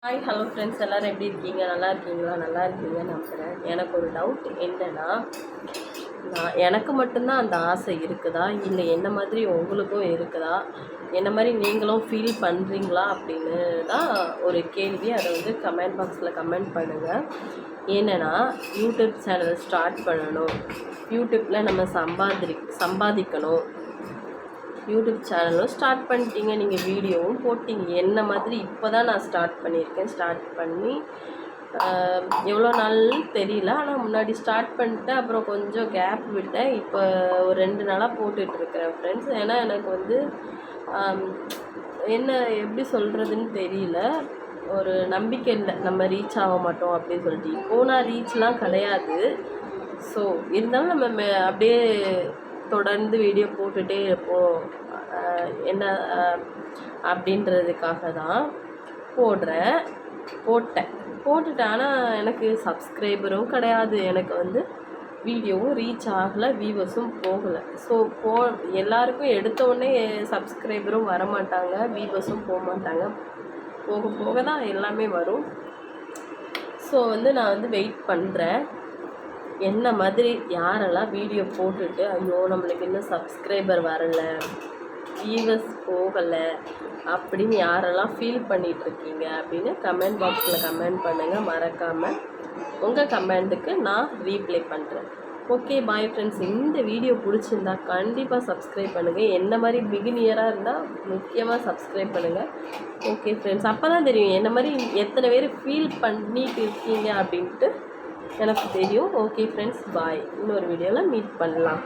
Hi hello friends, எல்லோரும் எப்படி இருக்கீங்க? நல்லா இருக்கீங்களா? நல்லா இருக்கீங்கன்னு நம்புகிறேன். எனக்கு ஒரு டவுட் என்னென்னா, எனக்கு மட்டும்தான் அந்த ஆசை இருக்குதா, இல்லை என்ன மாதிரி உங்களுக்கும் இருக்குதா, என்ன மாதிரி நீங்களும் ஃபீல் பண்ணுறீங்களா அப்படின்னு தான் ஒரு கேள்வி. அதை வந்து கமெண்ட் பாக்ஸில் கமெண்ட் பண்ணுங்கள். ஏன்னா யூடியூப் சேனல் ஸ்டார்ட் பண்ணணும், யூடியூப்பில் நம்ம சம்பாதிக்கணும். யூடியூப் சேனலும் ஸ்டார்ட் பண்ணிட்டீங்க, நீங்கள் வீடியோவும் போட்டிங்க. என்ன மாதிரி இப்போ தான் நான் ஸ்டார்ட் பண்ணியிருக்கேன். ஸ்டார்ட் பண்ணி எவ்வளோ நாள் தெரியல, ஆனால் முன்னாடி ஸ்டார்ட் பண்ணிட்டேன். அப்புறம் கொஞ்சம் கேப் விட்டேன். இப்போ ஒரு 2 நாளாக போட்டுட்ருக்கிறேன் ஃப்ரெண்ட்ஸ். ஏன்னா எனக்கு வந்து என்ன எப்படி சொல்கிறதுன்னு தெரியல, ஒரு நம்பிக்கை இல்லை நம்ம ரீச் ஆக மாட்டோம் அப்படின்னு சொல்லிட்டு. இப்போது நான் ரீச்லாம் கிடையாது. ஸோ இருந்தாலும் நம்ம அப்படியே தொடர்ந்து வீடியோ போட்டுகிட்டே இருப்போம் என்ன அப்படின்றதுக்காக தான் போட்டுட்டேன். ஆனால் எனக்கு சப்ஸ்கிரைபரும் கிடையாது, எனக்கு வந்து வீடியோவும் ரீச் ஆகலை, வியூவர்ஸும் போகலை. ஸோ எல்லாருக்கும் எடுத்தோடனே சப்ஸ்கிரைபரும் வரமாட்டாங்க, வியூவர்ஸும் போக மாட்டாங்க. போக போக தான் எல்லாமே வரும். ஸோ வந்து நான் வந்து வெயிட் பண்ணுறேன். என்ன மாதிரி யாரெல்லாம் வீடியோ போட்டுட்டு ஐயோ நம்மளுக்கு இன்னும் சப்ஸ்கிரைபர் வரலை, வியூவர்ஸ் போகலை அப்படின்னு யாரெல்லாம் ஃபீல் பண்ணிகிட்ருக்கீங்க அப்படின்னு கமெண்ட் பாக்ஸில் கமெண்ட் பண்ணுங்கள். மறக்காமல் உங்கள் கமெண்ட்டுக்கு நான் ரீப்ளை பண்ணுறேன். Okay, bye friends. இந்த வீடியோ பிடிச்சிருந்தா கண்டிப்பாக சப்ஸ்கிரைப் பண்ணுங்கள். என்ன மாதிரி பிகினியராக இருந்தால் முக்கியமாக சப்ஸ்கிரைப் பண்ணுங்கள். ஓகே ஃப்ரெண்ட்ஸ், அப்போ தான் தெரியும் என்ன மாதிரி எத்தனை பேர் ஃபீல் பண்ணிட்டு இருக்கீங்க அப்படின்ட்டு எனக்கு தெரியும். ஓகே ஃப்ரெண்ட்ஸ், பாய். இன்னொரு வீடியோவில் மீட் பண்ணலாம்.